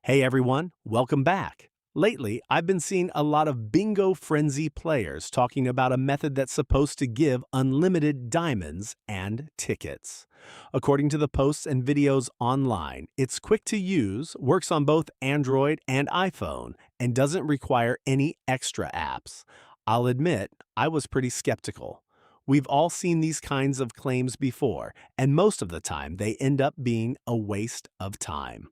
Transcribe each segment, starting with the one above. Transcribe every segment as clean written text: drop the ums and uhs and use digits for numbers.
Hey everyone, welcome back. Lately, I've been seeing a lot of Bingo Frenzy players talking about a method that's supposed to give unlimited diamonds and tickets. According to the posts and videos online, it's quick to use, works on both Android and iPhone, and doesn't require any extra apps. I'll admit, I was pretty skeptical. We've all seen these kinds of claims before, and most of the time they end up being a waste of time.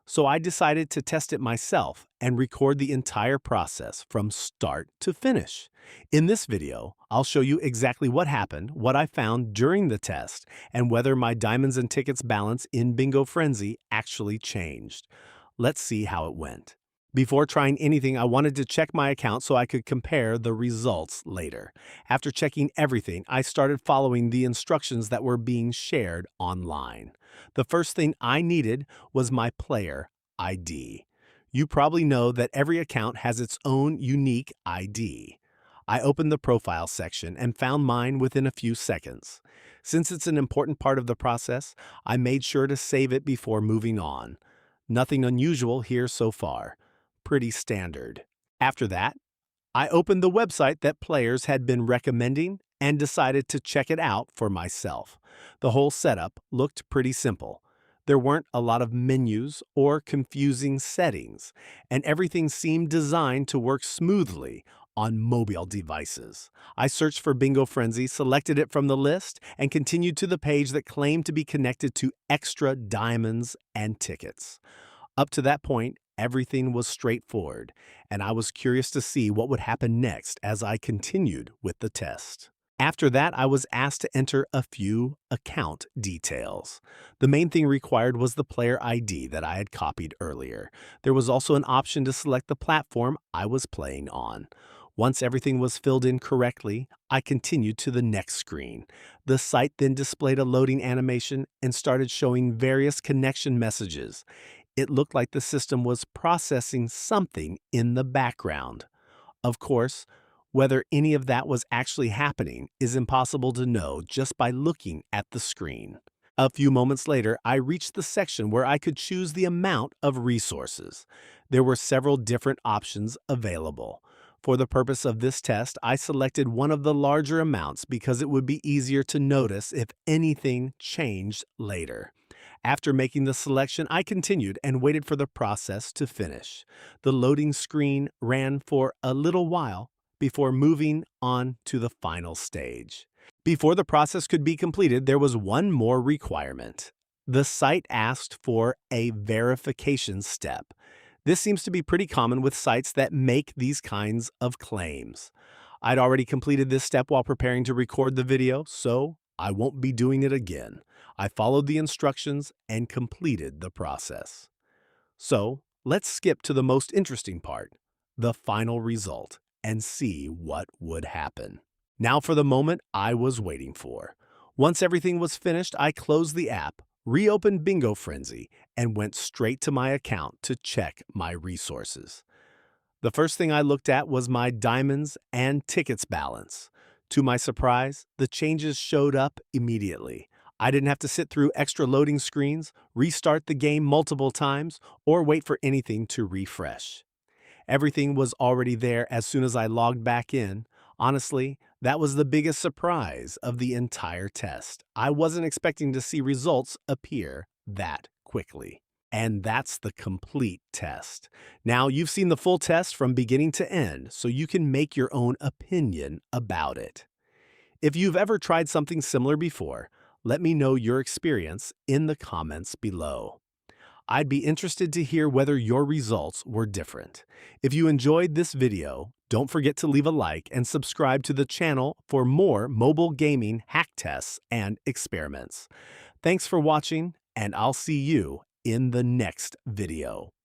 So I decided to test it myself and record the entire process from start to finish. In this video, I'll show you exactly what happened, what I found during the test, and whether my diamonds and tickets balance in Bingo Frenzy actually changed. Let's see how it went. Before trying anything, I wanted to check my account so I could compare the results later. After checking everything, I started following the instructions that were being shared online. The first thing I needed was my player ID. You probably know that every account has its own unique ID. I opened the profile section and found mine within a few seconds. Since it's an important part of the process, I made sure to save it before moving on. Nothing unusual here so far. Pretty standard. After that, I opened the website that players had been recommending and decided to check it out for myself. The whole setup looked pretty simple. There weren't a lot of menus or confusing settings, and everything seemed designed to work smoothly on mobile devices. I searched for Bingo Frenzy, selected it from the list, and continued to the page that claimed to be connected to extra diamonds and tickets. Up to that point, everything was straightforward, and I was curious to see what would happen next as I continued with the test. After that, I was asked to enter a few account details. The main thing required was the player ID that I had copied earlier. There was also an option to select the platform I was playing on. Once everything was filled in correctly, I continued to the next screen. The site then displayed a loading animation and started showing various connection messages. It looked like the system was processing something in the background. Of course, whether any of that was actually happening is impossible to know just by looking at the screen. A few moments later, I reached the section where I could choose the amount of resources. There were several different options available. For the purpose of this test, I selected one of the larger amounts because it would be easier to notice if anything changed later. After making the selection, I continued and waited for the process to finish. The loading screen ran for a little while before moving on to the final stage. Before the process could be completed, there was one more requirement. The site asked for a verification step. This seems to be pretty common with sites that make these kinds of claims. I'd already completed this step while preparing to record the video, so I won't be doing it again. I followed the instructions and completed the process. So, let's skip to the most interesting part, the final result, and see what would happen. Now for the moment I was waiting for. Once everything was finished, I closed the app, reopened Bingo Frenzy, and went straight to my account to check my resources. The first thing I looked at was my diamonds and tickets balance. To my surprise, the changes showed up immediately. I didn't have to sit through extra loading screens, restart the game multiple times, or wait for anything to refresh. Everything was already there as soon as I logged back in. Honestly, that was the biggest surprise of the entire test. I wasn't expecting to see results appear that quickly. And that's the complete test. Now, you've seen the full test from beginning to end, so you can make your own opinion about it. If you've ever tried something similar before, let me know your experience in the comments below. I'd be interested to hear whether your results were different. If you enjoyed this video, don't forget to leave a like and subscribe to the channel for more mobile gaming hack tests and experiments. Thanks for watching, and I'll see you in the next video.